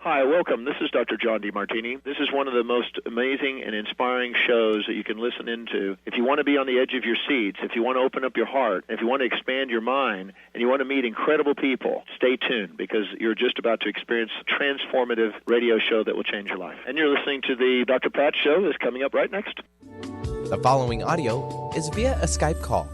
Hi, welcome. This is Dr. John DeMartini. This is one of the most amazing and inspiring shows that you can listen into. If you want to be on the edge of your seats, if you want to open up your heart, if you want to expand your mind, and you want to meet incredible people, stay tuned because you're just about to experience a transformative radio show that will change your life. And you're listening to the Dr. Pat Show that's coming up right next. The following audio is via a Skype call.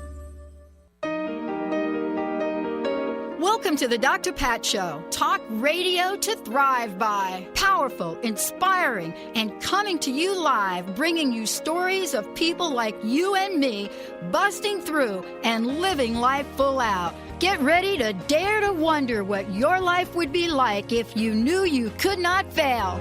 Welcome to the Dr. Pat Show. Talk radio to thrive by. Powerful, inspiring, and coming to you live, bringing you stories of people like you and me busting through and living life full out. Get ready to dare to wonder what your life would be like if you knew you could not fail.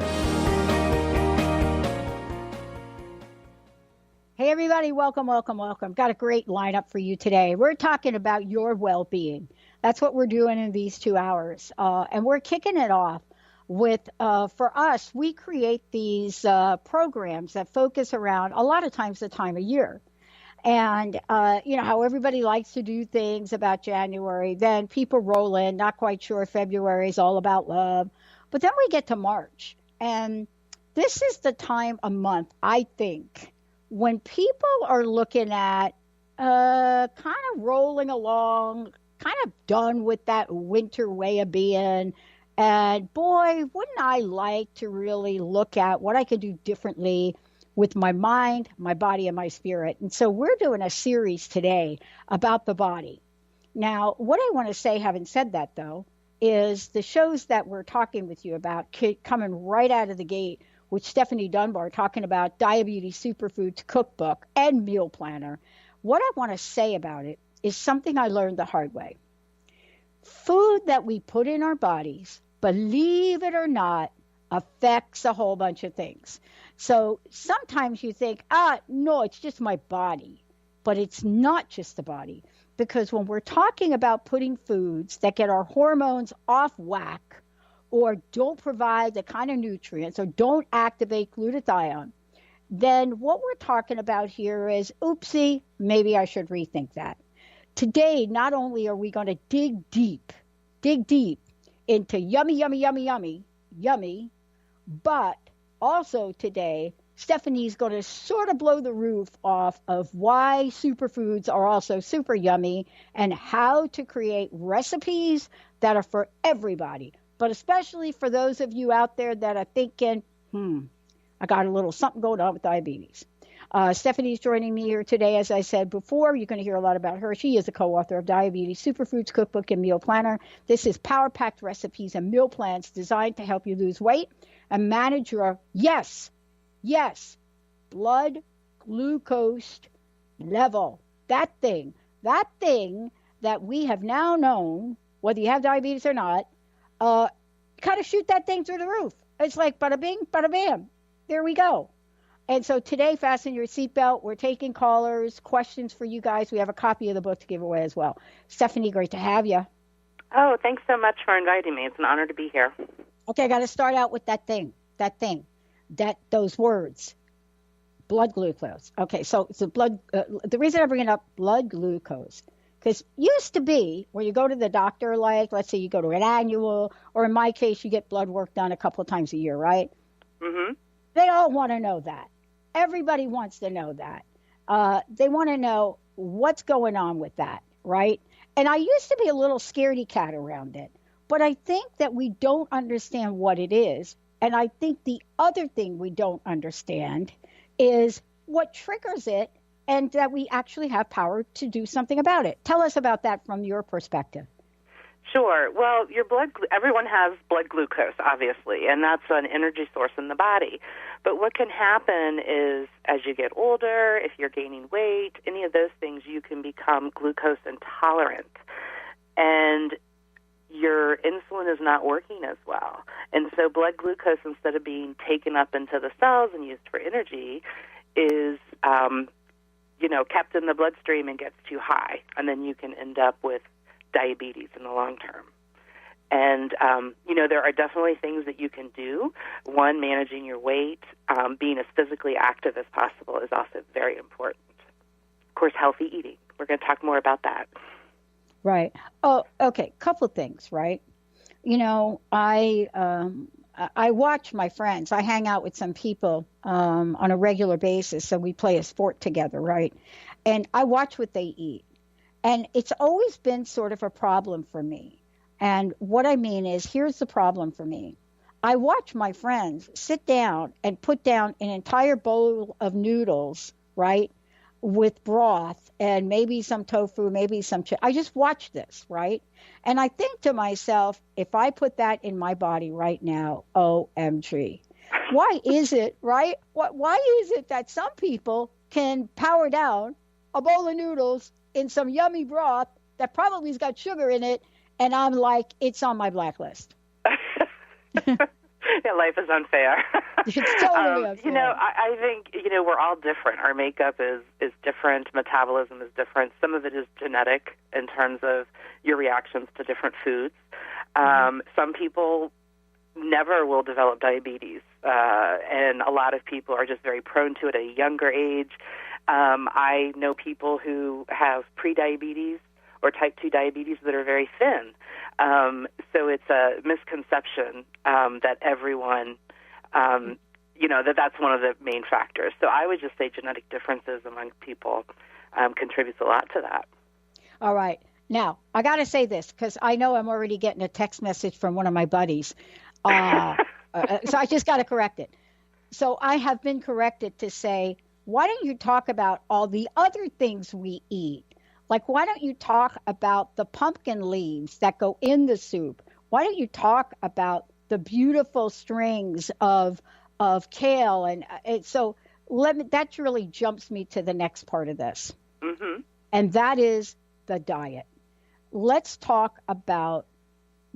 Hey, everybody. Welcome, welcome, welcome. Got a great lineup for you today. We're talking about your well-being. That's what we're doing in these 2 hours. And we're kicking it off with, for us, we create these programs that focus around a lot of times the time of year. And, you know, how everybody likes to do things about January. Then people roll in, not quite sure February is all about love. But then we get to March. And this is the time a month, I think, when people are looking at kind of rolling along, kind of done with that winter way of being. And boy, wouldn't I like to really look at what I could do differently with my mind, my body, and my spirit. And so we're doing a series today about the body. Now, what I want to say, having said that, though, is the shows that we're talking with you about coming right out of the gate with Stephanie Dunbar talking about Diabetes Superfoods Cookbook and Meal Planner. What I want to say about it is something I learned the hard way. Food that we put in our bodies, believe it or not, affects a whole bunch of things. So sometimes you think, no, it's just my body. But it's not just the body. Because when we're talking about putting foods that get our hormones off whack or don't provide the kind of nutrients or don't activate glutathione, then what we're talking about here is, oopsie, maybe I should rethink that. Today, not only are we going to dig deep into yummy, but also today, Stephanie's going to sort of blow the roof off of why superfoods are also super yummy and how to create recipes that are for everybody, but especially for those of you out there that are thinking, I got a little something going on with diabetes. Stephanie's joining me here today. As I said before, you're going to hear a lot about her. She is the co-author of Diabetes Superfoods Cookbook and Meal Planner. This is power-packed recipes and meal plans designed to help you lose weight and manage your, yes, blood glucose level. That thing that we have now known, whether you have diabetes or not, kind of shoot that thing through the roof. It's like bada bing, bada bam. There we go. And so today, fasten your seatbelt. We're taking callers, questions for you guys. We have a copy of the book to give away as well. Stephanie, great to have you. Oh, thanks so much for inviting me. It's an honor to be here. Okay, I got to start out with those words, blood glucose. Okay, so it's the reason I bring it up, blood glucose, because used to be where you go to the doctor, like, let's say you go to an annual, or in my case, you get blood work done a couple of times a year, right? Mm-hmm. They all want to know that. Everybody wants to know that. They want to know what's going on with that, right? And I used to be a little scaredy cat around it, but I think that we don't understand what it is. And I think the other thing we don't understand is what triggers it and that we actually have power to do something about it. Tell us about that from your perspective. Sure. Well, everyone has blood glucose, obviously, and that's an energy source in the body. But what can happen is as you get older, if you're gaining weight, any of those things, you can become glucose intolerant. And your insulin is not working as well. And so blood glucose, instead of being taken up into the cells and used for energy, is kept in the bloodstream and gets too high. And then you can end up with diabetes in the long term. And, there are definitely things that you can do. One, managing your weight, being as physically active as possible is also very important. Of course, healthy eating. We're going to talk more about that. Right. Oh, okay. Couple things, right? I I watch my friends. I hang out with some people on a regular basis, so we play a sport together, right? And I watch what they eat. And it's always been sort of a problem for me. And what I mean is, here's the problem for me. I watch my friends sit down and put down an entire bowl of noodles, right, with broth and maybe some tofu, maybe some I just watch this, right? And I think to myself, if I put that in my body right now, OMG. Why is it, right? Why is it that some people can power down a bowl of noodles in some yummy broth that probably has got sugar in it, and I'm like, it's on my blacklist? Yeah, life is unfair. It's totally unfair. I think, we're all different. Our makeup is different. Metabolism is different. Some of it is genetic in terms of your reactions to different foods. Some people never will develop diabetes, and a lot of people are just very prone to it at a younger age. I know people who have prediabetes or type 2 diabetes that are very thin. So it's a misconception that everyone, that's one of the main factors. So I would just say genetic differences among people contributes a lot to that. All right. Now, I got to say this because I know I'm already getting a text message from one of my buddies. So I just got to correct it. So I have been corrected to say, why don't you talk about all the other things we eat? Like, why don't you talk about the pumpkin leaves that go in the soup? Why don't you talk about the beautiful strings of kale? And so that really jumps me to the next part of this. Mm-hmm. And that is the diet. Let's talk about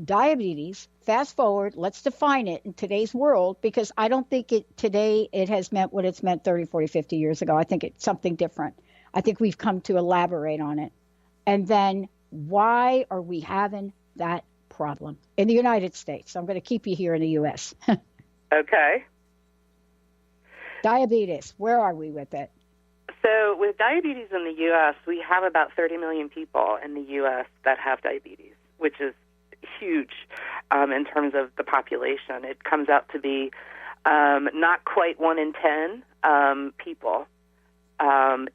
diabetes. Fast forward, let's define it in today's world, because I don't think today it has meant what it's meant 30, 40, 50 years ago. I think it's something different. I think we've come to elaborate on it. And then why are we having that problem in the United States? I'm going to keep you here in the U.S. Okay. Diabetes, where are we with it? So with diabetes in the U.S., we have about 30 million people in the U.S. that have diabetes, which is huge in terms of the population. It comes out to be not quite 1 in 10 people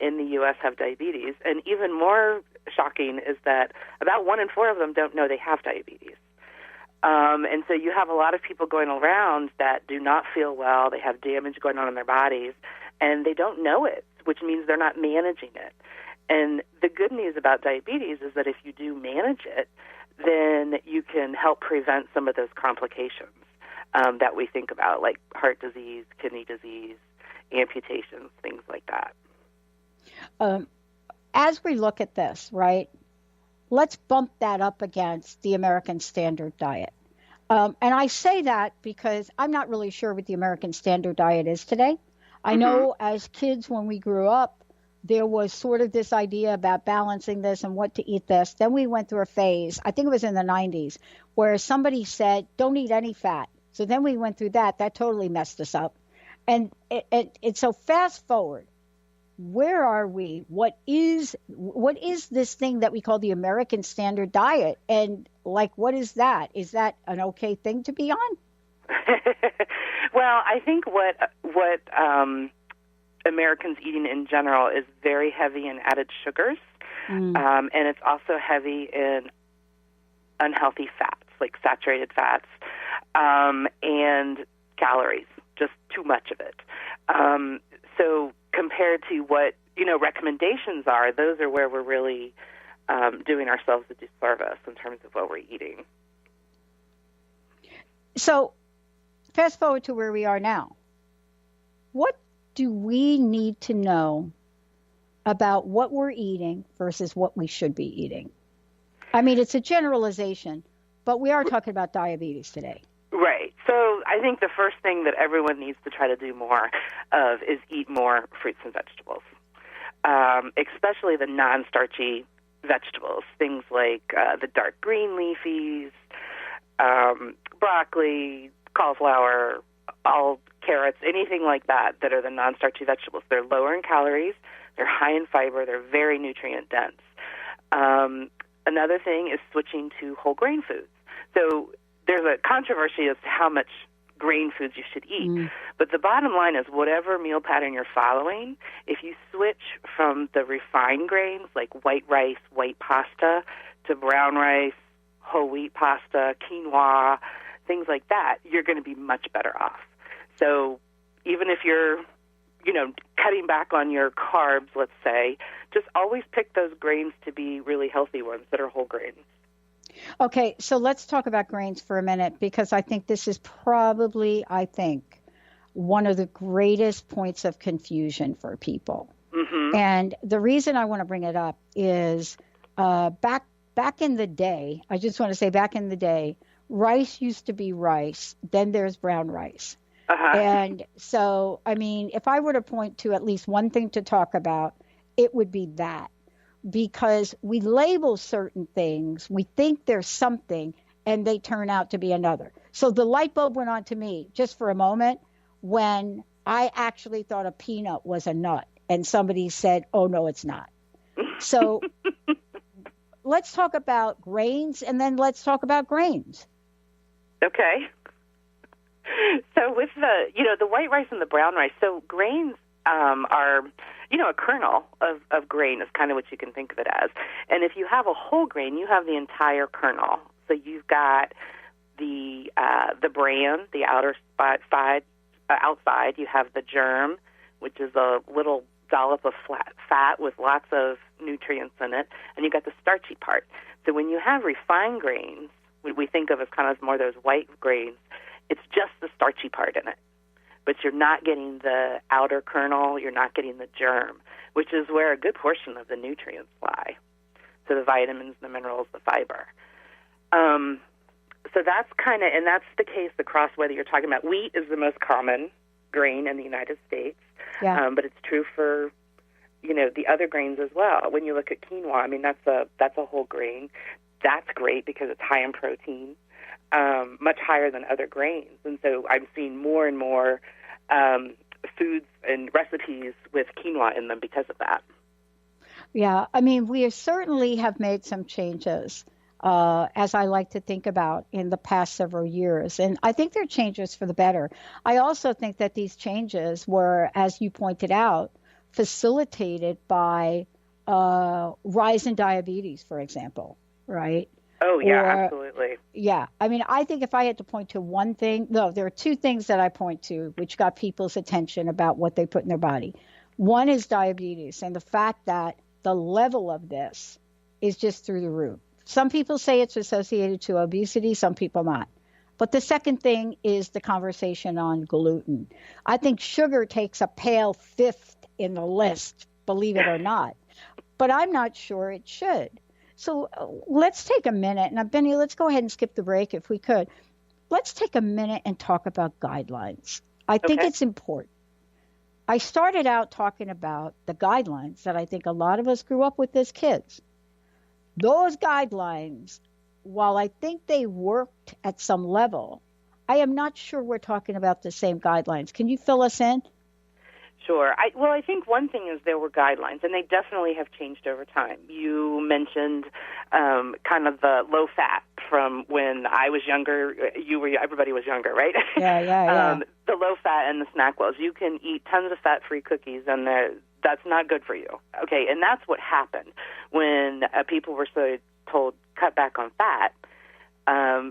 in the U.S. have diabetes. And even more shocking is that about 1 in 4 of them don't know they have diabetes. And so you have a lot of people going around that do not feel well. They have damage going on in their bodies, and they don't know it, which means they're not managing it. And the good news about diabetes is that if you do manage it, then you can help prevent some of those complications that we think about, like heart disease, kidney disease, amputations, things like that. As we look at this, right, let's bump that up against the American Standard Diet. And I say that because I'm not really sure what the American Standard Diet is today. I know as kids when we grew up, there was sort of this idea about balancing this and what to eat this. Then we went through a phase, I think it was in the 90s, where somebody said, don't eat any fat. So then we went through that. That totally messed us up. And so fast forward. Where are we? What is this thing that we call the American Standard Diet? And what is that? Is that an okay thing to be on? Well, I think what Americans eating in general is very heavy in added sugars, and it's also heavy in unhealthy fats, like saturated fats, and calories, just too much of it. So compared to what, recommendations are, those are where we're really doing ourselves a disservice in terms of what we're eating. So fast forward to where we are now. What do we need to know about what we're eating versus what we should be eating? I mean, it's a generalization, but we are talking about diabetes today. Right. So I think the first thing that everyone needs to try to do more of is eat more fruits and vegetables, especially the non-starchy vegetables, things like the dark green leafies, broccoli, cauliflower, all carrots, anything like that are the non-starchy vegetables. They're lower in calories, they're high in fiber, they're very nutrient dense. Another thing is switching to whole grain foods. So there's a controversy as to how much grain foods you should eat. But the bottom line is whatever meal pattern you're following, if you switch from the refined grains like white rice, white pasta, to brown rice, whole wheat pasta, quinoa, things like that, you're going to be much better off. So even if you're, cutting back on your carbs, let's say, just always pick those grains to be really healthy ones that are whole grains. Okay, so let's talk about grains for a minute, because I think this is probably, one of the greatest points of confusion for people. And the reason I want to bring it up is back in the day, I just want to say back in the day, rice used to be rice, then there's brown rice. And so, if I were to point to at least one thing to talk about, it would be that. Because we label certain things, we think there's something, and they turn out to be another. So the light bulb went on to me just for a moment when I actually thought a peanut was a nut, and somebody said, oh, no, it's not. So let's talk about grains, and then let's talk about grains. Okay. So with the white rice and the brown rice, so grains are, a kernel of grain is kind of what you can think of it as. And if you have a whole grain, you have the entire kernel. So you've got the bran, the outside. You have the germ, which is a little dollop of fat with lots of nutrients in it, and you got the starchy part. So when you have refined grains, what we think of as kind of more those white grains, it's just the starchy part in it. But you're not getting the outer kernel, you're not getting the germ, which is where a good portion of the nutrients lie. So the vitamins, the minerals, the fiber. So that's and that's the case across whether you're talking about wheat is the most common grain in the United States. Yeah. But it's true for, the other grains as well. When you look at quinoa, that's a whole grain. That's great because it's high in protein. Much higher than other grains. And so I'm seeing more and more foods and recipes with quinoa in them because of that. Yeah, we certainly have made some changes, as I like to think about, in the past several years. And I think they're changes for the better. I also think that these changes were, as you pointed out, facilitated by rise in diabetes, for example, right? Oh, yeah, absolutely. Yeah. I think if I had to point to one thing, there are two things that I point to which got people's attention about what they put in their body. One is diabetes and the fact that the level of this is just through the roof. Some people say it's associated to obesity, some people not. But the second thing is the conversation on gluten. I think sugar takes a pale fifth in the list, believe it or not. But I'm not sure it should. So let's take a minute. Now, Benny, let's go ahead and skip the break if we could. Let's take a minute and talk about guidelines. I think it's important. I started out talking about the guidelines that I think a lot of us grew up with as kids. Those guidelines, while I think they worked at some level, I am not sure we're talking about the same guidelines. Can you fill us in? Sure. I think one thing is there were guidelines, and they definitely have changed over time. You mentioned kind of the low fat from when I was younger. Everybody was younger, right? Yeah. The low fat and the snack wells. You can eat tons of fat-free cookies, and that's not good for you. Okay, and that's what happened when people were told cut back on fat.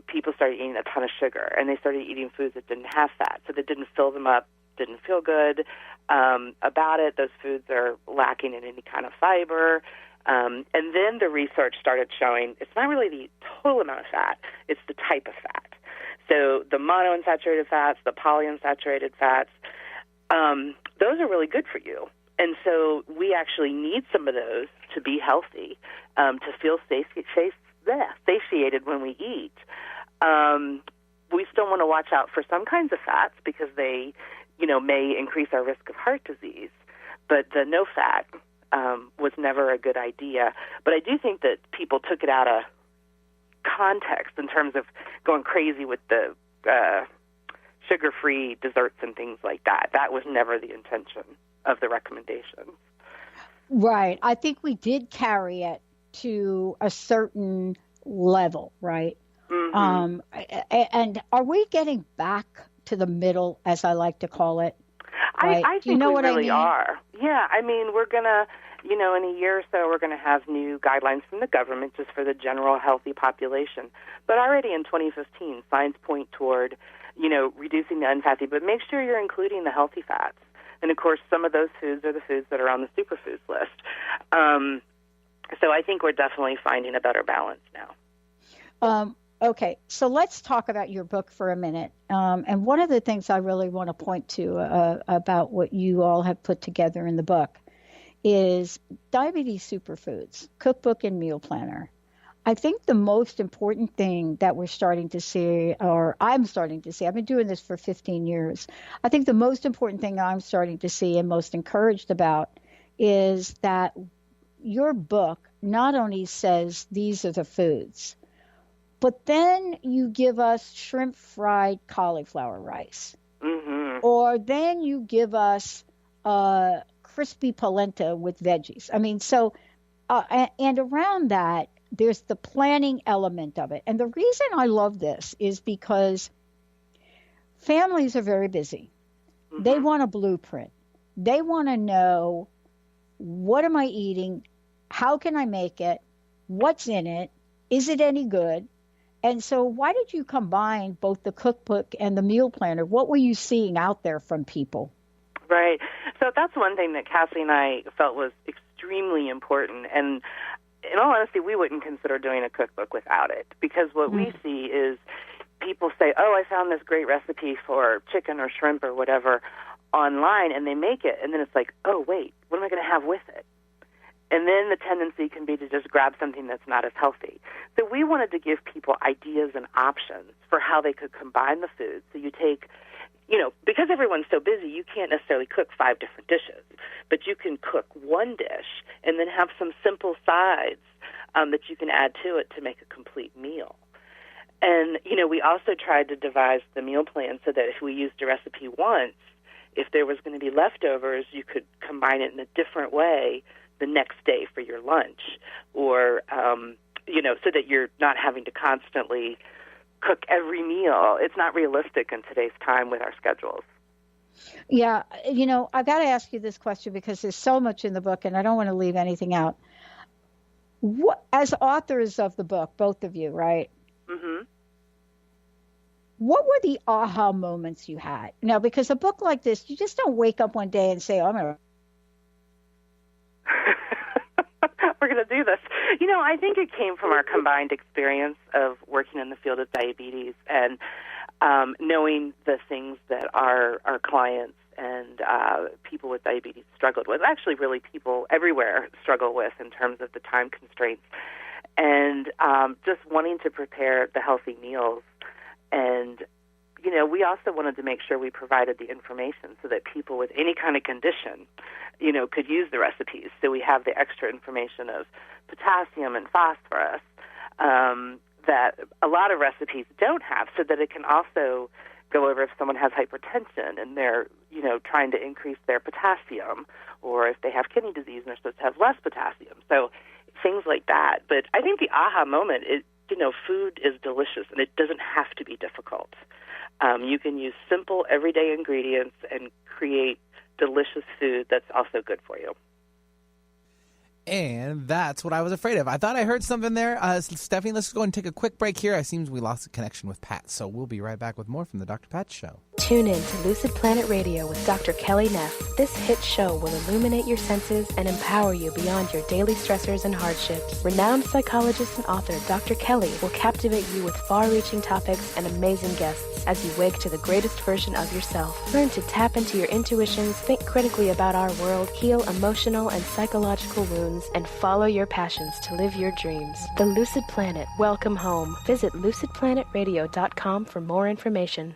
People started eating a ton of sugar, and they started eating foods that didn't have fat, so that didn't fill them up, didn't feel good about it. Those foods are lacking in any kind of fiber. And then the research started showing it's not really the total amount of fat, it's the type of fat. So the monounsaturated fats, the polyunsaturated fats, those are really good for you. And so we actually need some of those to be healthy, to feel satiated when we eat. We still want to watch out for some kinds of fats because they may increase our risk of heart disease, but the no fat was never a good idea. But I do think that people took it out of context in terms of going crazy with the sugar-free desserts and things like that. That was never the intention of the recommendation. Right. I think we did carry it to a certain level, right? Mm-hmm. And are we getting back to the middle, as I like to call it. Right? I think we really I mean? are. Yeah, I mean, we're going to, in a year or so, we're going to have new guidelines from the government just for the general healthy population. But already in 2015, signs point toward, reducing the unfatty, but make sure you're including the healthy fats. And, of course, some of those foods are the foods that are on the superfoods list. So I think we're definitely finding a better balance now. Okay, so let's talk about your book for a minute. And one of the things I really want to point to about what you all have put together in the book is Diabetes Superfoods, Cookbook and Meal Planner. I think the most important thing that we're starting to see, or I'm starting to see, I've been doing this for 15 years. I think the most important thing I'm starting to see and most encouraged about is that your book not only says these are the foods, but then you give us shrimp fried cauliflower rice. Mm-hmm. Or then you give us crispy polenta with veggies. I mean, so, and around that, there's the planning element of it. And the reason I love this is because families are very busy. Mm-hmm. They want a blueprint. They want to know, what am I eating? How can I make it? What's in it? Is it any good? And so why did you combine both the cookbook and the meal planner? What were you seeing out there from people? Right. So that's one thing that Cassie and I felt was extremely important. And in all honesty, we wouldn't consider doing a cookbook without it, because what we see is people say, I found this great recipe for chicken or shrimp or whatever online, and they make it. And then it's like, wait, what am I going to have with it? And then the tendency can be to just grab something that's not as healthy. So we wanted to give people ideas and options for how they could combine the foods. So you take, because everyone's so busy, you can't necessarily cook 5 different dishes, but you can cook one dish and then have some simple sides that you can add to it to make a complete meal. And, we also tried to devise the meal plan so that if we used a recipe once, if there was going to be leftovers, you could combine it in a different way the next day for your lunch, or, so that you're not having to constantly cook every meal. It's not realistic in today's time with our schedules. Yeah, I got to ask you this question because there's so much in the book and I don't want to leave anything out. As authors of the book, both of you, right? Mm-hmm. What were the aha moments you had? Now, because a book like this, you just don't wake up one day and say, I'm going to... We're going to do this. I think it came from our combined experience of working in the field of diabetes and knowing the things that our clients and people with diabetes struggled with. Actually, really, people everywhere struggle with in terms of the time constraints. And just wanting to prepare the healthy meals. And, we also wanted to make sure we provided the information so that people with any kind of condition, could use the recipes. So we have the extra information of potassium and phosphorus that a lot of recipes don't have, so that it can also go over if someone has hypertension and they're, trying to increase their potassium, or if they have kidney disease and they're supposed to have less potassium. So things like that. But I think the aha moment is, food is delicious and it doesn't have to be difficult. You can use simple, everyday ingredients and create delicious food that's also good for you. And that's what I was afraid of. I thought I heard something there. Stephanie, let's go and take a quick break here. It seems we lost a connection with Pat, so we'll be right back with more from the Dr. Pat Show. Tune in to Lucid Planet Radio with Dr. Kelly Neff. This hit show will illuminate your senses and empower you beyond your daily stressors and hardships. Renowned psychologist and author Dr. Kelly will captivate you with far-reaching topics and amazing guests as you wake to the greatest version of yourself. Learn to tap into your intuitions, think critically about our world, heal emotional and psychological wounds, and follow your passions to live your dreams. The Lucid Planet. Welcome home. Visit lucidplanetradio.com for more information.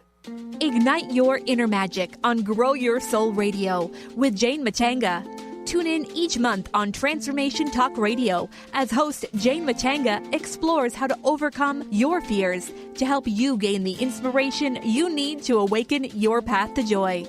Ignite your inner magic on Grow Your Soul Radio with Jane Matanga. Tune in each month on Transformation Talk Radio as host Jane Matanga explores how to overcome your fears to help you gain the inspiration you need to awaken your path to joy.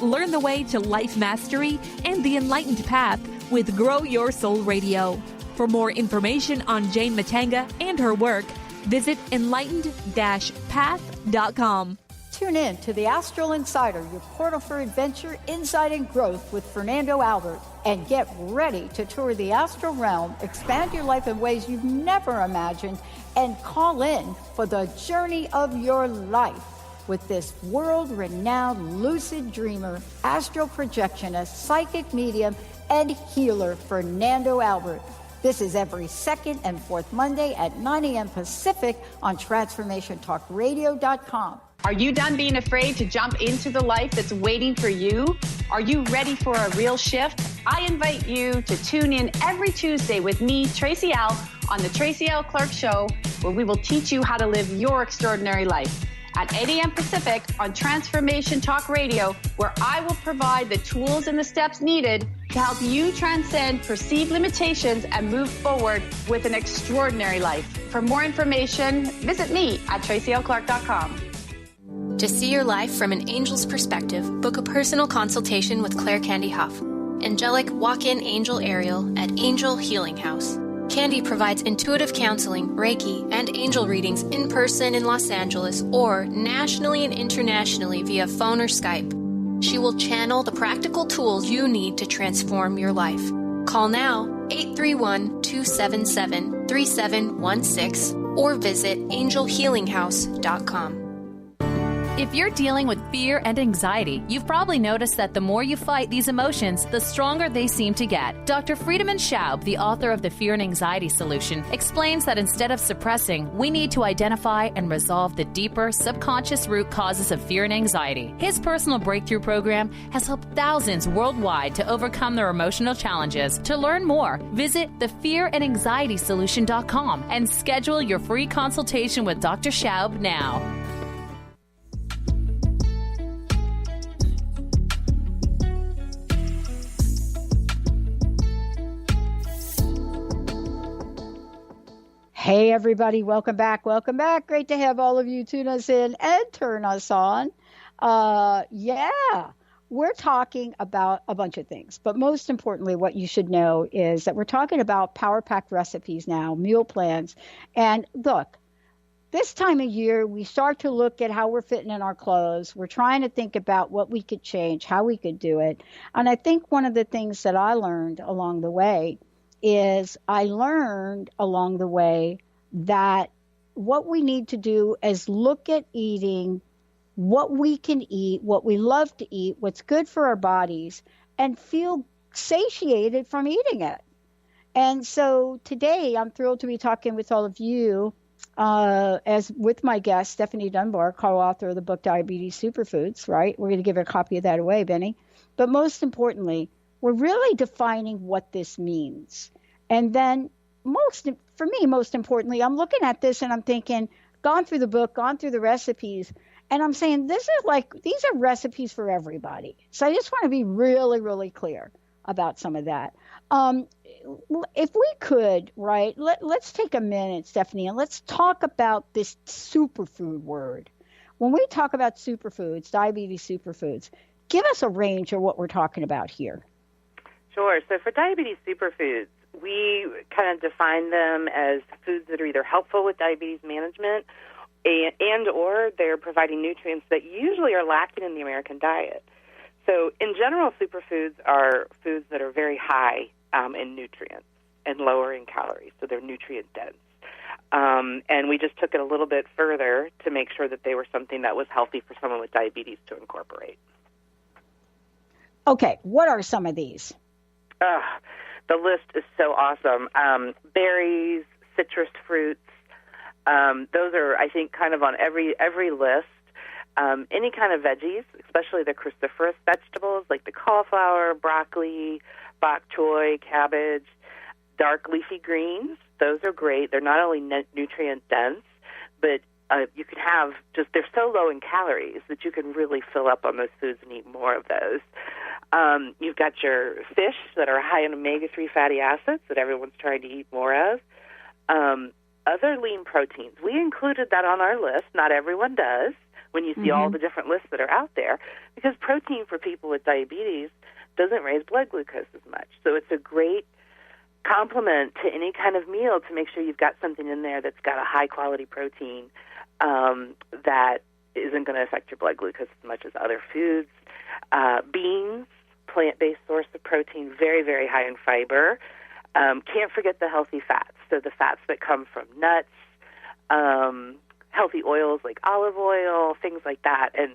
Learn the way to life mastery and the enlightened path with Grow Your Soul Radio. For more information on Jane Matanga and her work, visit enlightened-path.com. Tune in to the Astral Insider, your portal for adventure, insight, and growth with Fernando Albert. And get ready to tour the astral realm, expand your life in ways you've never imagined, and call in for the journey of your life with this world-renowned lucid dreamer, astral projectionist, psychic medium, and healer, Fernando Albert. This is every second and fourth Monday at 9 a.m. Pacific on TransformationTalkRadio.com. Are you done being afraid to jump into the life that's waiting for you? Are you ready for a real shift? I invite you to tune in every Tuesday with me, Tracy L., on the Tracy L. Clark Show, where we will teach you how to live your extraordinary life. At 8 a.m. Pacific on Transformation Talk Radio, where I will provide the tools and the steps needed to help you transcend perceived limitations and move forward with an extraordinary life. For more information, visit me at tracylclark.com. To see your life from an angel's perspective, book a personal consultation with Claire Candy Huff, angelic walk-in angel Ariel at Angel Healing House. Candy provides intuitive counseling, Reiki, and angel readings in person in Los Angeles or nationally and internationally via phone or Skype. She will channel the practical tools you need to transform your life. Call now 831-277-3716 or visit angelhealinghouse.com. If you're dealing with fear and anxiety, you've probably noticed that the more you fight these emotions, the stronger they seem to get. Dr. Friedemann Schaub, the author of The Fear and Anxiety Solution, explains that instead of suppressing, we need to identify and resolve the deeper subconscious root causes of fear and anxiety. His personal breakthrough program has helped thousands worldwide to overcome their emotional challenges. To learn more, visit thefearandanxietysolution.com and schedule your free consultation with Dr. Schaub now. Hey, everybody. Welcome back. Welcome back. Great to have all of you tune us in and turn us on. We're talking about a bunch of things, but most importantly, what you should know is that we're talking about Power Pack recipes now, meal plans. And look, this time of year, we start to look at how we're fitting in our clothes. We're trying to think about what we could change, how we could do it. And I think one of the things that I learned along the way is that what we need to do is look at eating what we can eat, what we love to eat, what's good for our bodies, and feel satiated from eating it. And so today I'm thrilled to be talking with all of you as with my guest, Stephanie Dunbar, co-author of the book Diabetes Superfoods, right? We're going to give a copy of that away, Benny. But most importantly, we're really defining what this means. And then most importantly, I'm looking at this and I'm thinking, gone through the book, gone through the recipes, and I'm saying these are recipes for everybody. So I just want to be really, really clear about some of that. If we could, right, let's take a minute, Stephanie, and let's talk about this superfood word. When we talk about superfoods, diabetes superfoods, give us a range of what we're talking about here. Sure. So for diabetes superfoods, we kind of define them as foods that are either helpful with diabetes management and or they're providing nutrients that usually are lacking in the American diet. So in general, superfoods are foods that are very high in nutrients and lower in calories, so they're nutrient dense. And we just took it a little bit further to make sure that they were something that was healthy for someone with diabetes to incorporate. Okay, what are some of these? The list is so awesome. Berries, citrus fruits, those are, I think, kind of on every list. Any kind of veggies, especially the cruciferous vegetables like the cauliflower, broccoli, bok choy, cabbage, dark leafy greens. Those are great. They're not only nutrient dense, but you can have they're so low in calories that you can really fill up on those foods and eat more of those. You've got your fish that are high in omega-3 fatty acids that everyone's trying to eat more of. Other lean proteins. We included that on our list. Not everyone does when you see all the different lists that are out there, because protein for people with diabetes doesn't raise blood glucose as much. So it's a great complement to any kind of meal to make sure you've got something in there that's got a high-quality protein that isn't going to affect your blood glucose as much as other foods. Beans, plant-based source of protein, very, very high in fiber. Can't forget the healthy fats. So the fats that come from nuts, healthy oils like olive oil, things like that. And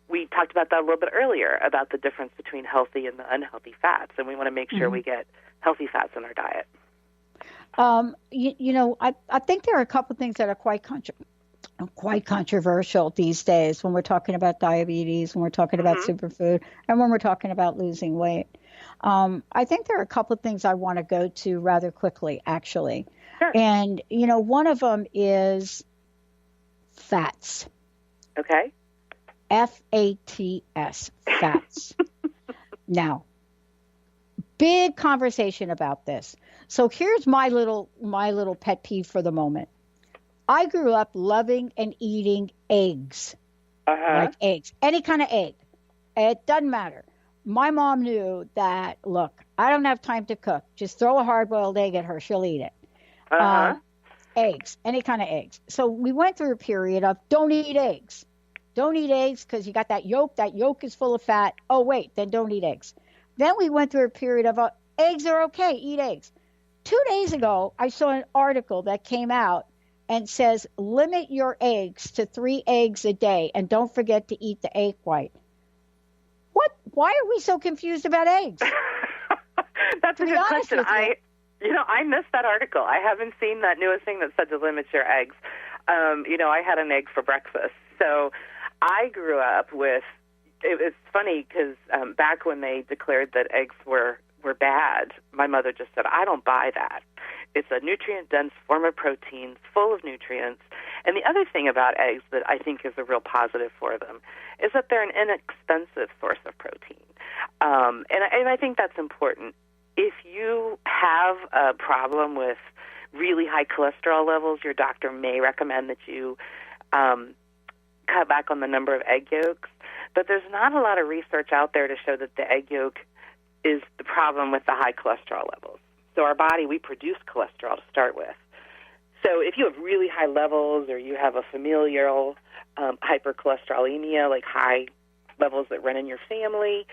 we talked about that a little bit earlier, about the difference between healthy and the unhealthy fats. And we want to make sure we get healthy fats in our diet. I think there are a couple of things that are quite controversial these days when we're talking about diabetes, when we're talking about superfood, and when we're talking about losing weight. I think there are a couple of things I want to go to rather quickly, actually. Sure. And, one of them is fats. Okay. F-A-T-S, fats. Now, big conversation about this. So here's my little pet peeve for the moment. I grew up loving and eating eggs, like eggs, any kind of egg. It doesn't matter. My mom knew that, look, I don't have time to cook. Just throw a hard-boiled egg at her. She'll eat it. Eggs, any kind of eggs. So we went through a period of don't eat eggs. Don't eat eggs because you got that yolk. That yolk is full of fat. Oh, wait, then don't eat eggs. Then we went through a period of eggs are okay, eat eggs. 2 days ago, I saw an article that came out and says limit your eggs to 3 eggs a day and don't forget to eat the egg white. What? Why are we so confused about eggs? That's a good question. I missed that article. I haven't seen that newest thing that said to limit your eggs. I had an egg for breakfast. So I grew up with, it's funny because back when they declared that eggs were bad, my mother just said, I don't buy that. It's a nutrient-dense form of protein, full of nutrients. And the other thing about eggs that I think is a real positive for them is that they're an inexpensive source of protein. And I think that's important. If you have a problem with really high cholesterol levels, your doctor may recommend that you cut back on the number of egg yolks. But there's not a lot of research out there to show that the egg yolk is the problem with the high cholesterol levels. So our body, we produce cholesterol to start with. So if you have really high levels or you have a familial hypercholesterolemia, like high levels that run in your family,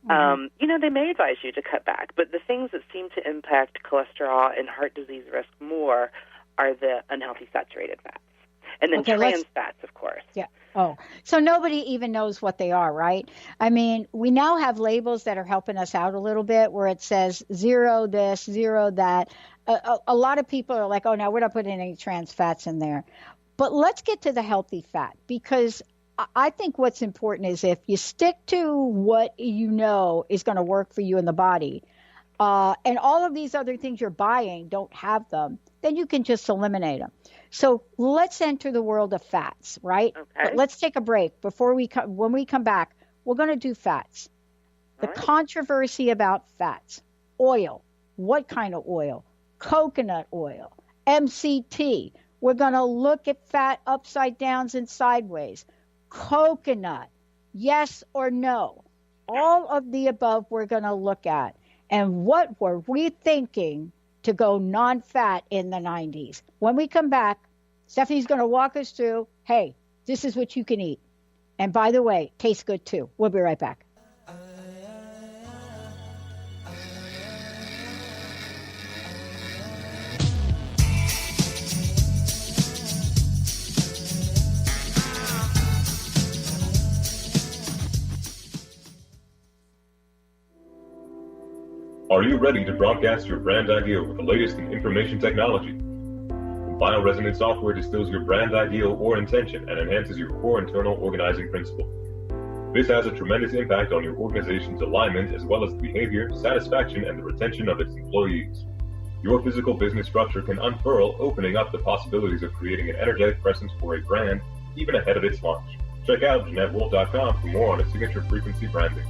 they may advise you to cut back. But the things that seem to impact cholesterol and heart disease risk more are the unhealthy saturated fats. And then trans fats, of course. Yeah. Oh, so nobody even knows what they are, right? I mean, we now have labels that are helping us out a little bit where it says 0 this, 0 that. A lot of people are like, oh, no, we're not putting any trans fats in there. But let's get to the healthy fat, because I think what's important is if you stick to what you know is going to work for you in the body, and all of these other things you're buying don't have them, then you can just eliminate them. So let's enter the world of fats, right? Okay. But let's take a break. When we come back, we're going to do fats. The controversy about fats. Oil. What kind of oil? Coconut oil. MCT. We're going to look at fat upside downs and sideways. Coconut. Yes or no? All of the above we're going to look at. And what were we thinking to go non-fat in the 90s? When we come back, Stephanie's going to walk us through, hey, this is what you can eat. And by the way, tastes good too. We'll be right back. Are you ready to broadcast your brand idea with the latest in information technology? Bioresonance software distills your brand ideal or intention and enhances your core internal organizing principle. This has a tremendous impact on your organization's alignment as well as the behavior, satisfaction, and the retention of its employees. Your physical business structure can unfurl, opening up the possibilities of creating an energetic presence for a brand even ahead of its launch. Check out JeanetteWolf.com for more on its signature frequency branding.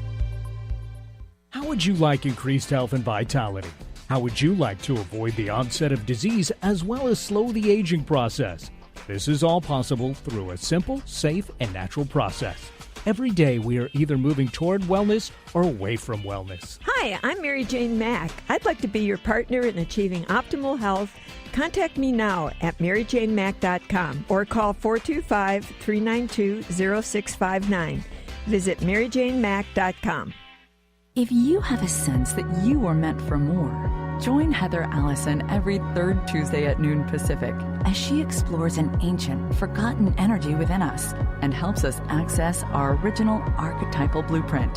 How would you like increased health and vitality? How would you like to avoid the onset of disease as well as slow the aging process? This is all possible through a simple, safe, and natural process. Every day we are either moving toward wellness or away from wellness. Hi, I'm Mary Jane Mack. I'd like to be your partner in achieving optimal health. Contact me now at maryjanemack.com or call 425-392-0659. Visit maryjanemack.com. If you have a sense that you were meant for more, join Heather Allison every third Tuesday at noon Pacific as she explores an ancient, forgotten energy within us and helps us access our original archetypal blueprint.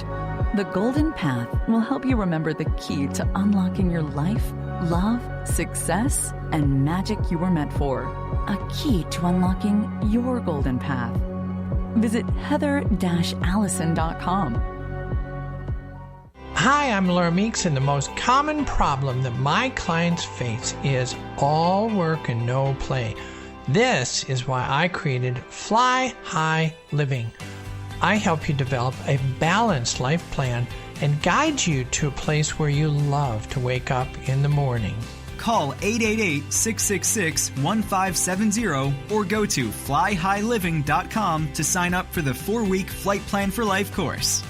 The Golden Path will help you remember the key to unlocking your life, love, success, and magic you were meant for. A key to unlocking your golden path. Visit heather-allison.com. Hi, I'm Laura Meeks, and the most common problem that my clients face is all work and no play. This is why I created Fly High Living. I help you develop a balanced life plan and guide you to a place where you love to wake up in the morning. Call 888-666-1570 or go to flyhighliving.com to sign up for the 4-week Flight Plan for Life course.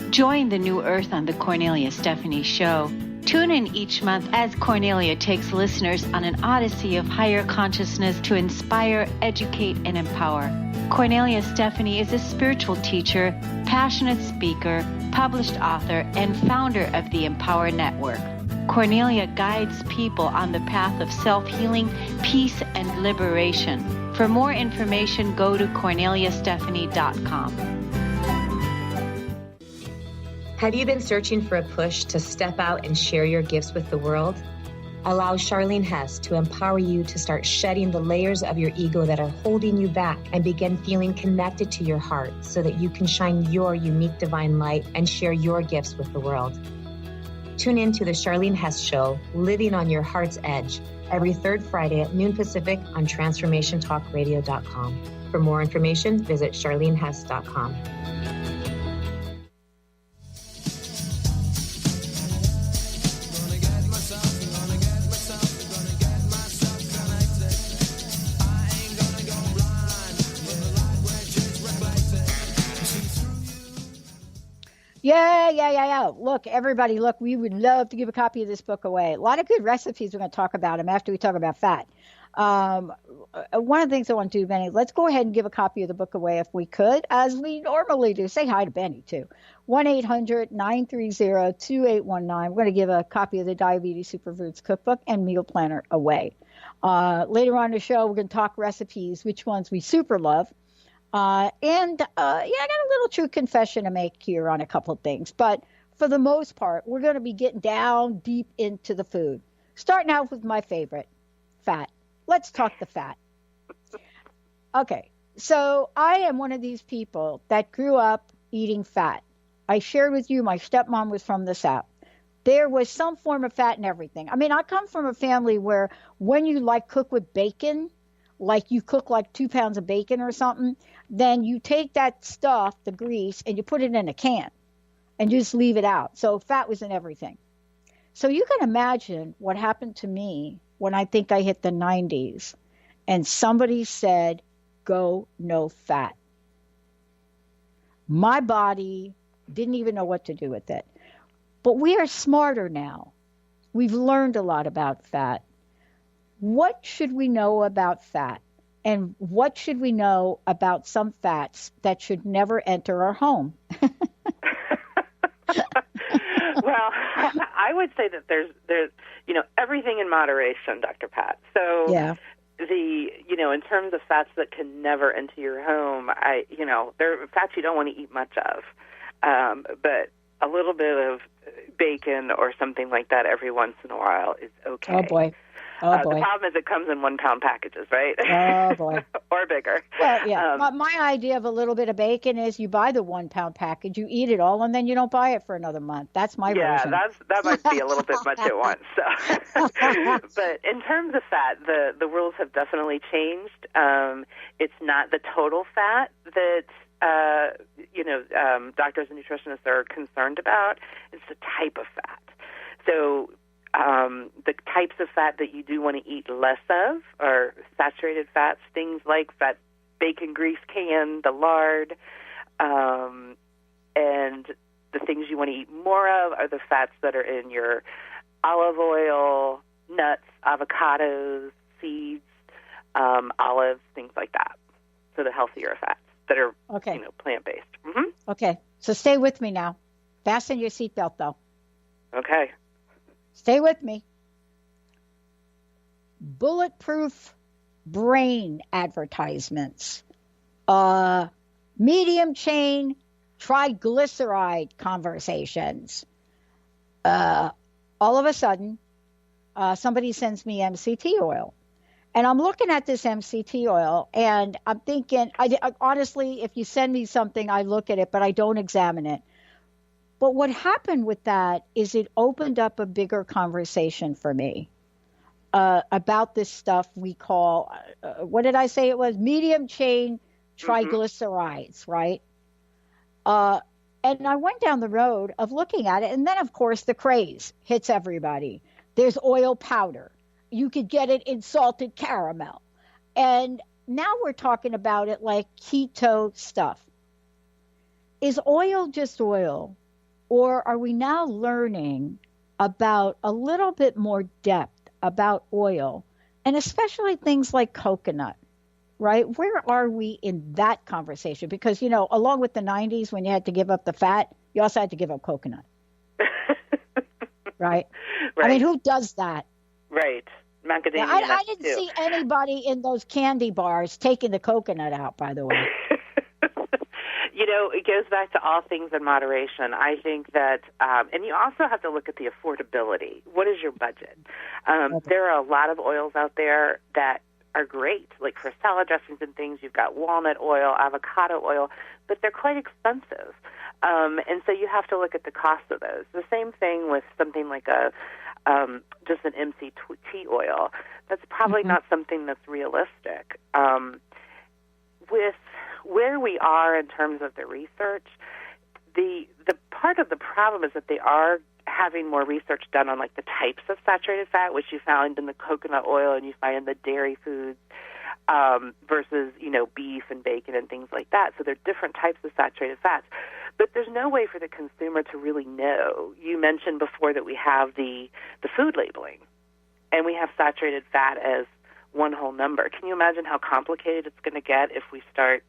Join the new Earth on the Cornelia Stephanie Show. Tune in each month as Cornelia takes listeners on an odyssey of higher consciousness to inspire, educate, and empower. Cornelia Stephanie is a spiritual teacher, passionate speaker, published author, and founder of the Empower Network. Cornelia guides people on the path of self-healing, peace, and liberation. For more information, go to corneliastephanie.com. Have you been searching for a push to step out and share your gifts with the world? Allow Charlene Hess to empower you to start shedding the layers of your ego that are holding you back and begin feeling connected to your heart so that you can shine your unique divine light and share your gifts with the world. Tune in to the Charlene Hess Show, Living on Your Heart's Edge, every third Friday at noon Pacific on TransformationTalkRadio.com. For more information, visit CharleneHess.com. Yeah. Look, everybody, we would love to give a copy of this book away. A lot of good recipes. We're going to talk about them after we talk about fat. One of the things I want to do, Benny, let's go ahead and give a copy of the book away if we could, as we normally do. Say hi to Benny, too. 1-800-930-2819. We're going to give a copy of the Diabetes Superfoods Cookbook and Meal Planner away. Later on in the show, we're going to talk recipes, which ones we super love. I got a little true confession to make here on a couple of things. But for the most part, we're going to be getting down deep into the food. Starting out with my favorite, fat. Let's talk the fat. Okay, so I am one of these people that grew up eating fat. I shared with you my stepmom was from the South. There was some form of fat in everything. I mean, I come from a family where when you cook with bacon, like you cook 2 pounds of bacon or something, then you take that stuff, the grease, and you put it in a can and just leave it out. So fat was in everything. So you can imagine what happened to me when I think I hit the 90s and somebody said, go no fat. My body didn't even know what to do with it. But we are smarter now. We've learned a lot about fat. What should we know about fat? And what should we know about some fats that should never enter our home? Well, I would say that there's everything in moderation, Dr. Pat. So yeah. In terms of fats that can never enter your home, there are fats you don't want to eat much of. But a little bit of bacon or something like that every once in a while is okay. Oh, boy. The problem is it comes in 1 pound packages, right? Oh, boy. Or bigger. Well, yeah. My idea of a little bit of bacon is you buy the 1 pound package, you eat it all, and then you don't buy it for another month. That's my version. Yeah, that might be a little bit much at once. So. But in terms of fat, the rules have definitely changed. It's not the total fat that doctors and nutritionists are concerned about. It's the type of fat. So the types of fat that you do want to eat less of are saturated fats, things like bacon grease can, the lard, and the things you want to eat more of are the fats that are in your olive oil, nuts, avocados, seeds, olives, things like that. So the healthier fats that are, plant-based. Mm-hmm. Okay, so stay with me now. Fasten your seatbelt, though. Okay. Stay with me. Bulletproof brain advertisements. Medium chain triglyceride conversations. All of a sudden, somebody sends me MCT oil. And I'm looking at this MCT oil, and I'm thinking, honestly, if you send me something, I look at it, but I don't examine it. But what happened with that is it opened up a bigger conversation for me about this stuff we call, what did I say it was? Medium chain triglycerides, right? And I went down the road of looking at it, and then, of course, the craze hits everybody. There's oil powder. You could get it in salted caramel. And now we're talking about it like keto stuff. Is oil just oil? Or are we now learning about a little bit more depth about oil, and especially things like coconut, right? Where are we in that conversation? Because, along with the 90s when you had to give up the fat, you also had to give up coconut. Right? I mean, who does that? Right. Macadamia Yeah, I didn't see anybody in those candy bars taking the coconut out, by the way. It goes back to all things in moderation. I think that, and you also have to look at the affordability. What is your budget? There are a lot of oils out there that are great, like for salad dressings and things. You've got walnut oil, avocado oil, but they're quite expensive. And so you have to look at the cost of those. The same thing with something like just an MCT oil. That's probably not something that's realistic. With where we are in terms of the research, the part of the problem is that they are having more research done on like the types of saturated fat, which you found in the coconut oil and you find in the dairy foods, versus beef and bacon and things like that. So there are different types of saturated fats, but there's no way for the consumer to really know. You mentioned before that we have the food labeling, and we have saturated fat as one whole number. Can you imagine how complicated it's going to get if we start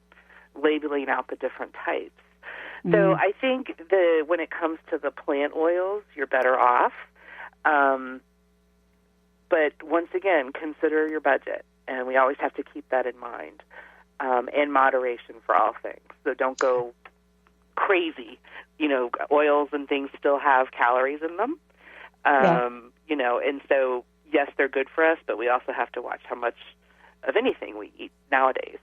labeling out the different types? So I think when it comes to the plant oils, you're better off. But once again, consider your budget, and we always have to keep that in mind, and moderation for all things. So don't go crazy. Oils and things still have calories in them, and so yes, they're good for us, but we also have to watch how much of anything we eat nowadays.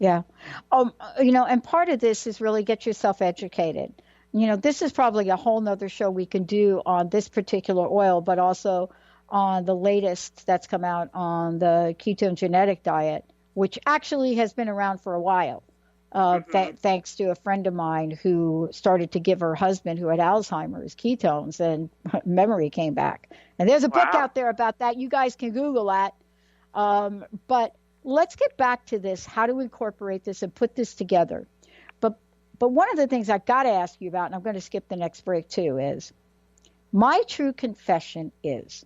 Yeah. And part of this is really get yourself educated. This is probably a whole nother show we can do on this particular oil, but also on the latest that's come out on the ketone genetic diet, which actually has been around for a while. Thanks to a friend of mine who started to give her husband, who had Alzheimer's, ketones, and memory came back. And there's a book out there about that. You guys can Google that. But let's get back to this, how to incorporate this and put this together. But one of the things I got to ask you about, and I'm going to skip the next break too, is my true confession is,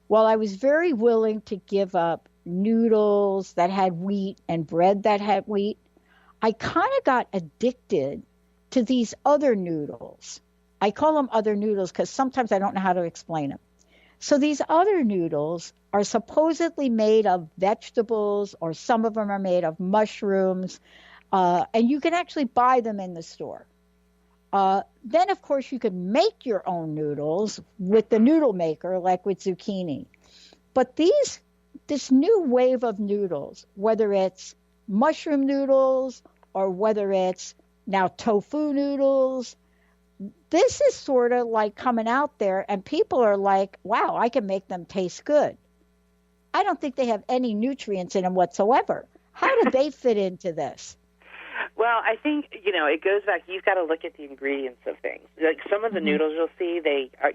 while I was very willing to give up noodles that had wheat and bread that had wheat, I kind of got addicted to these other noodles. I call them other noodles because sometimes I don't know how to explain them. So these other noodles are supposedly made of vegetables, or some of them are made of mushrooms, and you can actually buy them in the store. Then, of course, you can make your own noodles with the noodle maker, like with zucchini. But this new wave of noodles, whether it's mushroom noodles or whether it's now tofu noodles, this is sort of like coming out there, and people are like, wow, I can make them taste good. I don't think they have any nutrients in them whatsoever. How do they fit into this? Well, I think, it goes back, you've got to look at the ingredients of things. Like some of the noodles you'll see, they are,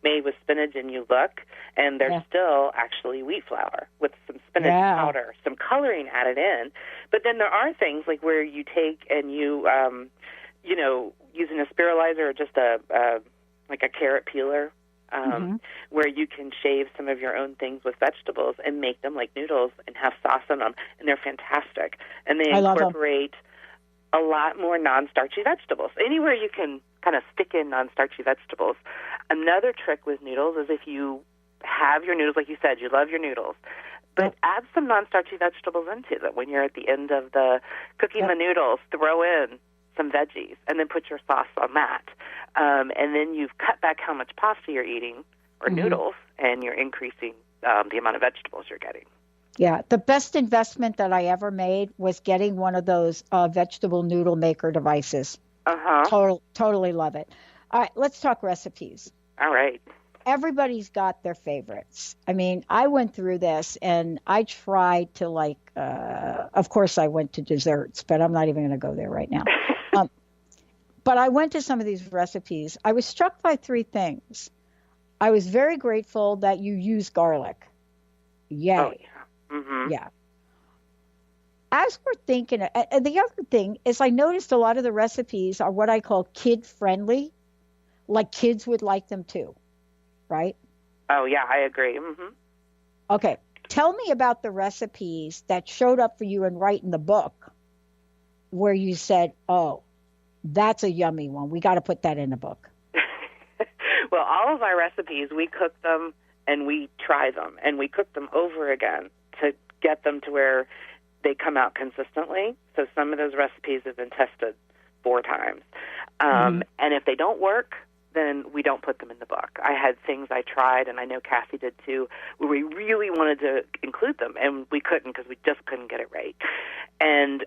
made with spinach, and you look, and they're still actually wheat flour with some spinach powder, some coloring added in. But then there are things like where you take and you, using a spiralizer or just like a carrot peeler, where you can shave some of your own things with vegetables and make them like noodles and have sauce in them, and they're fantastic. And they incorporate a lot more non-starchy vegetables. Anywhere you can kind of stick in non-starchy vegetables. Another trick with noodles is if you have your noodles, like you said, you love your noodles, but add some non-starchy vegetables into them. When you're at the end of the cooking the noodles, throw in some veggies, and then put your sauce on that. And then you've cut back how much pasta you're eating, or noodles, and you're increasing the amount of vegetables you're getting. Yeah, the best investment that I ever made was getting one of those vegetable noodle maker devices. Totally love it. All right, let's talk recipes. All right. Everybody's got their favorites. I mean, I went through this, and I tried to of course I went to desserts, but I'm not even going to go there right now. But I went to some of these recipes. I was struck by three things. I was very grateful that you use garlic. Yay. Oh, yeah. Yeah. As we're thinking, and the other thing is I noticed a lot of the recipes are what I call kid-friendly, like kids would like them too, right? Oh, yeah, I agree. Okay. Tell me about the recipes that showed up for you in writing the book where you said, oh, that's a yummy one. We got to put that in the book. Well, all of our recipes, we cook them and we try them, and we cook them over again to get them to where they come out consistently. So some of those recipes have been tested 4 times. And if they don't work, then we don't put them in the book. I had things I tried, and I know Cassie did too, where we really wanted to include them, and we couldn't because we just couldn't get it right. And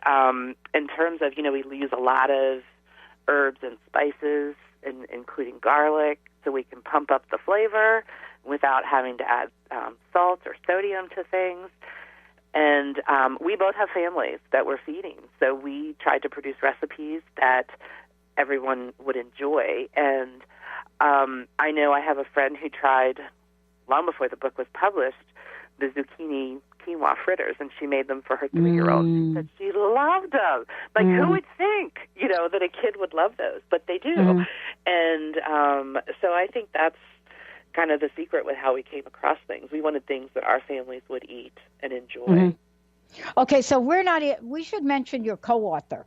in terms of, we use a lot of herbs and spices, including garlic, so we can pump up the flavor without having to add salt or sodium to things. And we both have families that we're feeding, so we tried to produce recipes that everyone would enjoy. And I know I have a friend who tried, long before the book was published, the zucchini quinoa fritters, and she made them for her 3-year-old. She said she loved them. Like, who would think, that a kid would love those? But they do. And so I think that's kind of the secret with how we came across things. We wanted things that our families would eat and enjoy. Okay, so we should mention your co-author.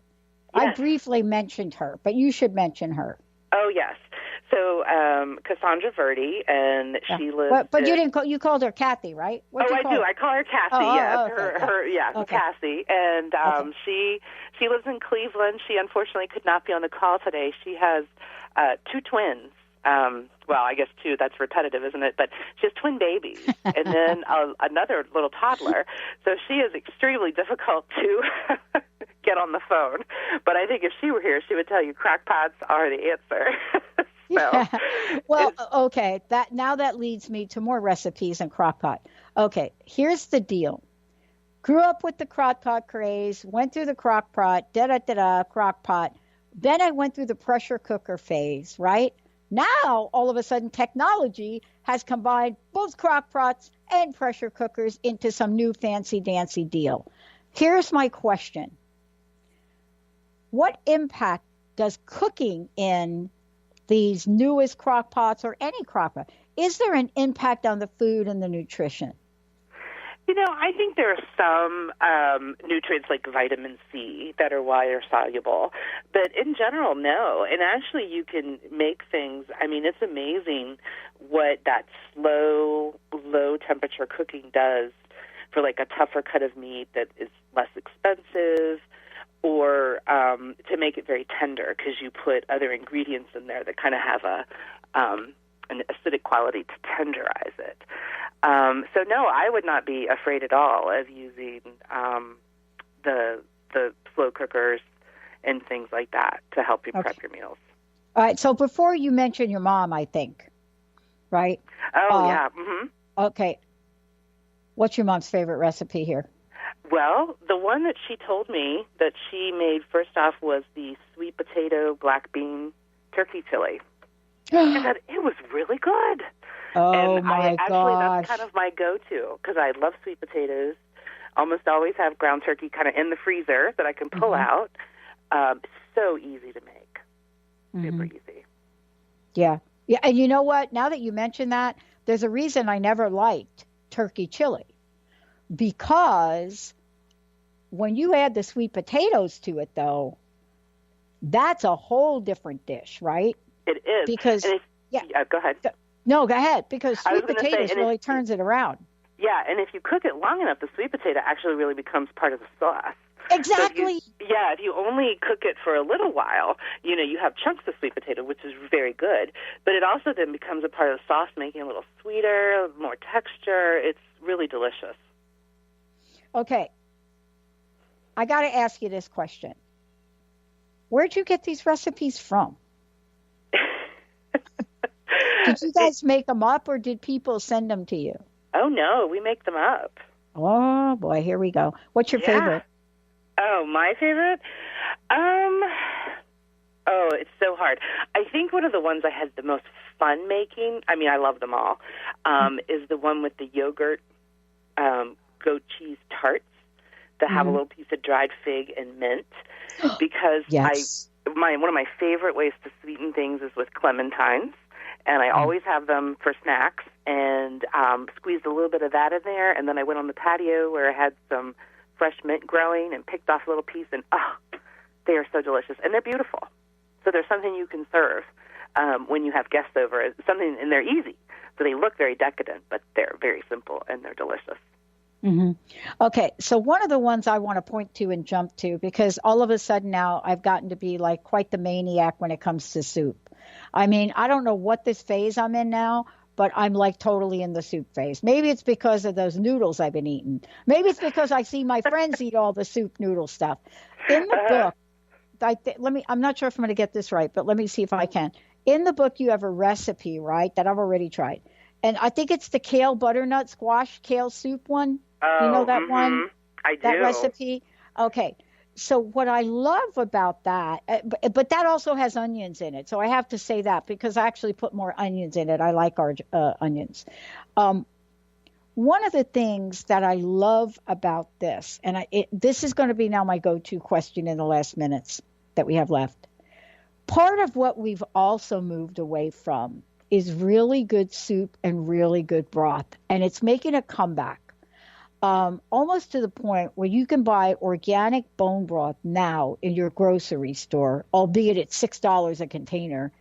Yes. I briefly mentioned her, but you should mention her. Oh, yes. So Cassandra Verdi, and she lives. But you didn't. You called her Kathy, right? I do. I call her Cassie. Yes, Cassie, and she lives in Cleveland. She unfortunately could not be on the call today. She has 2 twins. Well, I guess 2, that's repetitive, isn't it? But she has twin babies and then another little toddler. So she is extremely difficult to get on the phone. But I think if she were here, she would tell you crock pots are the answer. Well, okay. That leads me to more recipes and crock pot. Okay, here's the deal. Grew up with the crock pot craze, went through the crock pot, crock pot. Then I went through the pressure cooker phase, right? Now, all of a sudden, technology has combined both crock pots and pressure cookers into some new fancy-dancy deal. Here's my question. What impact does cooking in these newest crock pots or any crock pot, is there an impact on the food and the nutrition? I think there are some nutrients like vitamin C that are water soluble, but in general, no. And actually, you can make things. I mean, it's amazing what that low temperature cooking does for like a tougher cut of meat that is less expensive, or to make it very tender because you put other ingredients in there that kind of have an acidic quality to tenderize it. So no, I would not be afraid at all of using the slow cookers and things like that to help you prep your meals. All right. So before you mention your mom, I think, right? Oh, yeah. Okay. What's your mom's favorite recipe here? Well, the one that she told me that she made first off was the sweet potato black bean turkey chili. And that it was really good. Oh, and my gosh. That's kind of my go-to because I love sweet potatoes. Almost always have ground turkey kind of in the freezer that I can pull out. So easy to make. Super easy. Yeah. Yeah, and you know what? Now that you mention that, there's a reason I never liked turkey chili. Because when you add the sweet potatoes to it, though, that's a whole different dish, right? It is. Because, go ahead. No, go ahead. Because sweet potatoes really turns it around. Yeah, and if you cook it long enough, the sweet potato actually really becomes part of the sauce. Exactly. So if you only cook it for a little while, you have chunks of sweet potato, which is very good. But it also then becomes a part of the sauce, making it a little sweeter, more texture. It's really delicious. Okay. I got to ask you this question. Where'd you get these recipes from? Did you guys make them up or did people send them to you? Oh, no, we make them up. Oh, boy, here we go. What's your favorite? Oh, my favorite? It's so hard. I think one of the ones I had the most fun making, I mean, I love them all, is the one with the yogurt goat cheese tarts that have a little piece of dried fig and mint. Because one of my favorite ways to sweeten things is with clementines. And I always have them for snacks and squeezed a little bit of that in there. And then I went on the patio where I had some fresh mint growing and picked off a little piece. And, they are so delicious. And they're beautiful. So there's something you can serve when you have guests over. And they're easy. So they look very decadent, but they're very simple and they're delicious. Mm-hmm. Okay, so one of the ones I want to point to and jump to, because all of a sudden now I've gotten to be like quite the maniac when it comes to soup. I mean, I don't know what this phase I'm in now, but I'm like totally in the soup phase. Maybe it's because of those noodles I've been eating. Maybe it's because I see my friends eat all the soup noodle stuff. In the book, I'm not sure if I'm going to get this right, but let me see if I can. In the book, you have a recipe, right, that I've already tried. And I think it's the kale butternut squash kale soup one. Do you know that one? I do. That recipe? Okay. So what I love about that, but that also has onions in it. So I have to say that because I actually put more onions in it. I like our onions. One of the things that I love about this, and this is going to be now my go-to question in the last minutes that we have left. Part of what we've also moved away from is really good soup and really good broth. And it's making a comeback. Almost to the point where you can buy organic bone broth now in your grocery store, albeit it's $6 a container,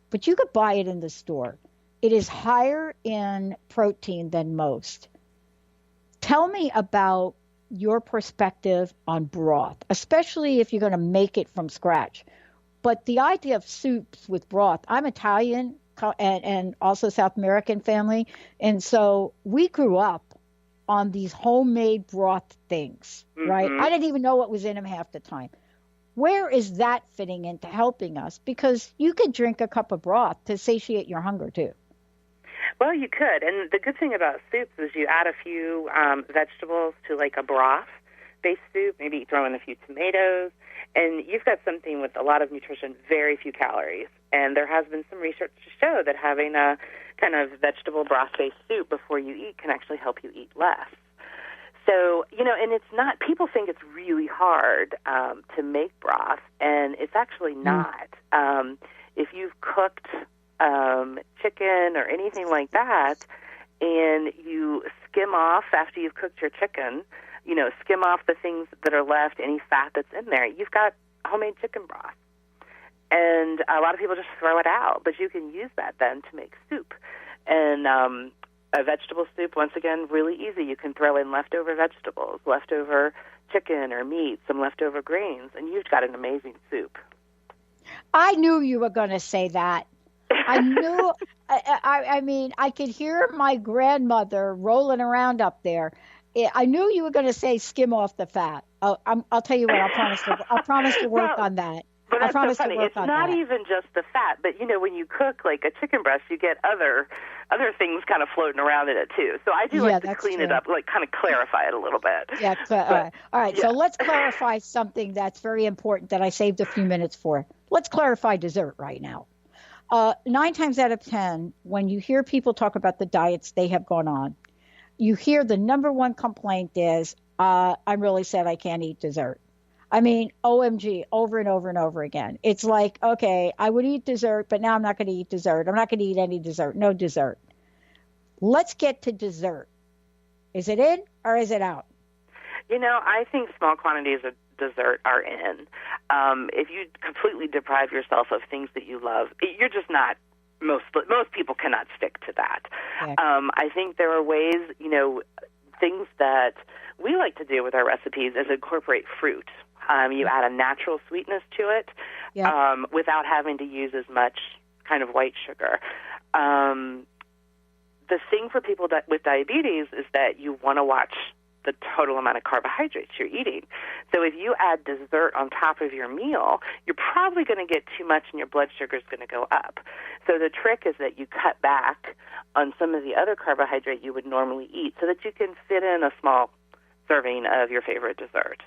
but you could buy it in the store. It is higher in protein than most. Tell me about your perspective on broth, especially if you're going to make it from scratch. But the idea of soups with broth, I'm Italian and also South American family, and so we grew up on these homemade broth things, right? I didn't even know what was in them half the time. Where is that fitting into helping us? Because you could drink a cup of broth to satiate your hunger, too. Well, you could. And the good thing about soups is you add a few vegetables to like a broth-based soup, maybe throw in a few tomatoes, and you've got something with a lot of nutrition, very few calories. And there has been some research to show that having a kind of vegetable broth-based soup before you eat can actually help you eat less. So, and it's not, people think it's really hard to make broth, and it's actually not. If you've cooked chicken or anything like that, and you skim off after you've cooked your chicken, skim off the things that are left, any fat that's in there, you've got homemade chicken broth. And a lot of people just throw it out, but you can use that then to make soup. And a vegetable soup, once again, really easy. You can throw in leftover vegetables, leftover chicken or meat, some leftover grains, and you've got an amazing soup. I knew you were going to say that. I knew, I mean, I could hear my grandmother rolling around up there. I knew you were going to say skim off the fat. I'll tell you what, I'll promise to work on that. Well, I that's so promise funny. to work It's on not that. even just the fat, but when you cook like a chicken breast, you get other things kind of floating around in it too. So I do like to clean it up, like kind of clarify it a little bit. Yeah, all right. So let's clarify something that's very important that I saved a few minutes for. Let's clarify dessert right now. 9 times out of 10, when you hear people talk about the diets they have gone on, you hear the number one complaint is, I'm really sad I can't eat dessert. I mean, OMG, over and over and over again. It's like, okay, I would eat dessert, but now I'm not going to eat dessert. I'm not going to eat any dessert. No dessert. Let's get to dessert. Is it in or is it out? I think small quantities of dessert are in. If you completely deprive yourself of things that you love, you're just not. Most people cannot stick to that. Okay. I think there are ways, things that we like to do with our recipes is incorporate fruit. You add a natural sweetness to it without having to use as much kind of white sugar. The thing for people with diabetes is that you want to watch the total amount of carbohydrates you're eating. So if you add dessert on top of your meal, you're probably going to get too much and your blood sugar is going to go up. So the trick is that you cut back on some of the other carbohydrate you would normally eat so that you can fit in a small serving of your favorite dessert.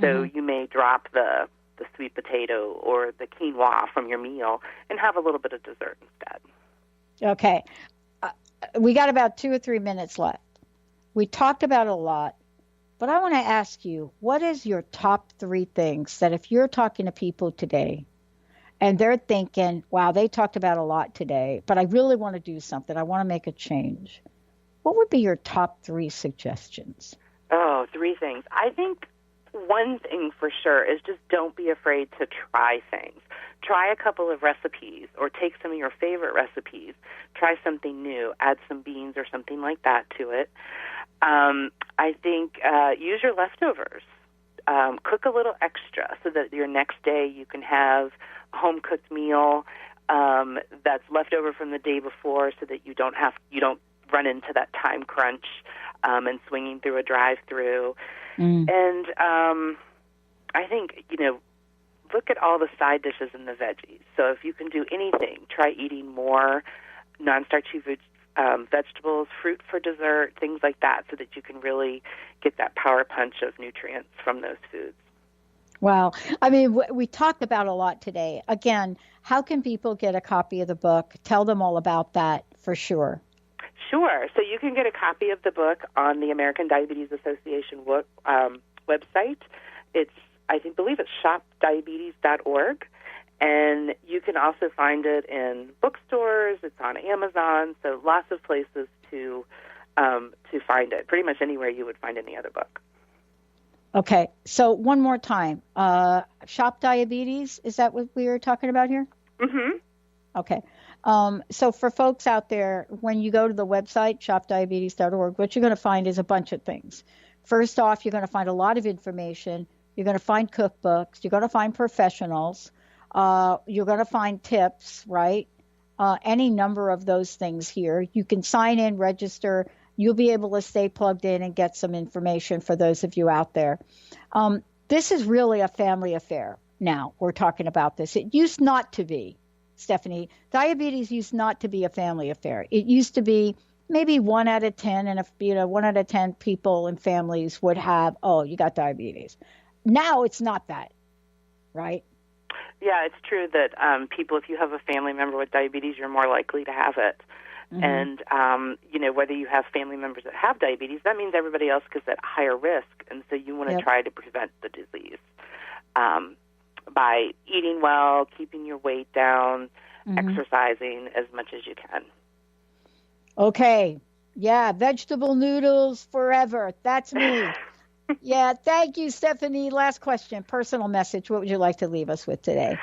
So you may drop the sweet potato or the quinoa from your meal and have a little bit of dessert instead. Okay. We got about 2 or 3 minutes left. We talked about it a lot, but I want to ask you, what is your top 3 things that if you're talking to people today and they're thinking, wow, they talked about a lot today, but I really want to do something. I want to make a change. What would be your top 3 suggestions? Oh, 3 things. I think one thing for sure is just don't be afraid to try things. Try a couple of recipes or take some of your favorite recipes. Try something new. Add some beans or something like that to it. I think use your leftovers. Cook a little extra so that your next day you can have a home-cooked meal that's left over from the day before so that you don't run into that time crunch and swinging through a drive-through. And I think, look at all the side dishes and the veggies. So if you can do anything, try eating more non-starchy vegetables, fruit for dessert, things like that, so that you can really get that power punch of nutrients from those foods. Wow. I mean, we talked about a lot today. Again, how can people get a copy of the book? Tell them all about that for sure. Sure. So you can get a copy of the book on the American Diabetes Association website. I believe it's shopdiabetes.org. And you can also find it in bookstores. It's on Amazon. So lots of places to find it. Pretty much anywhere you would find any other book. Okay. So one more time. Shop Diabetes, is that what we were talking about here? Mm-hmm. Okay. So for folks out there, when you go to the website, shopdiabetes.org, what you're going to find is a bunch of things. First off, you're going to find a lot of information. You're going to find cookbooks. You're going to find professionals. You're going to find tips, right? Any number of those things here. You can sign in, register. You'll be able to stay plugged in and get some information for those of you out there. This is really a family affair now. We're talking about this. It used not to be, Stephanie. Diabetes used not to be a family affair. It used to be maybe 1 out of 10, and if 1 out of 10 people and families would have, oh, you got diabetes. Now it's not that, right? Yeah, it's true that people, if you have a family member with diabetes, you're more likely to have it. Mm-hmm. And, whether you have family members that have diabetes, that means everybody else is at higher risk. And so you want to try to prevent the disease by eating well, keeping your weight down, exercising as much as you can. Okay. Yeah, vegetable noodles forever. That's me. Yeah, thank you, Stephanie. Last question, personal message. What would you like to leave us with today?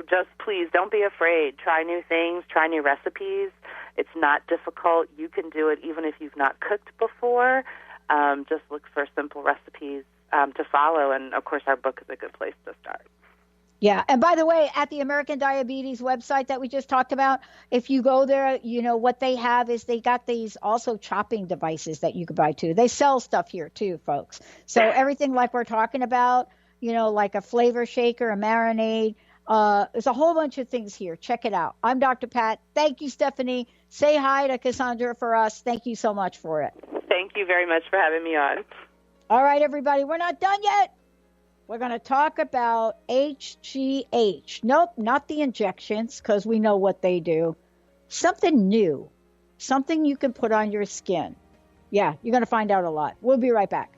Just please don't be afraid. Try new things, try new recipes. It's not difficult. You can do it even if you've not cooked before. Just look for simple recipes to follow, and of course our book is a good place to start. Yeah, and by the way, at the American Diabetes website that we just talked about, if you go there, what they have is they got these also chopping devices that you can buy too. They sell stuff here too, folks. So everything like we're talking about, like a flavor shaker, a marinade. There's a whole bunch of things here. Check it out. I'm Dr. Pat. Thank you, Stephanie. Say hi to Cassandra for us. Thank you so much for it. Thank you very much for having me on. All right, everybody. We're not done yet. We're going to talk about HGH. Nope, not the injections, because we know what they do. Something new. Something you can put on your skin. Yeah, you're going to find out a lot. We'll be right back.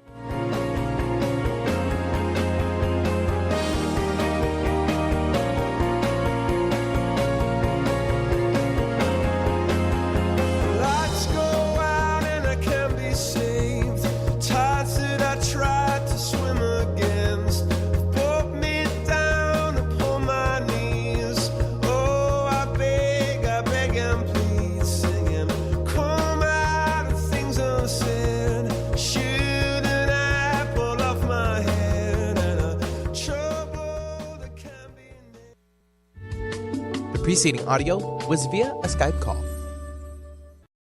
Preceding audio was via a Skype call.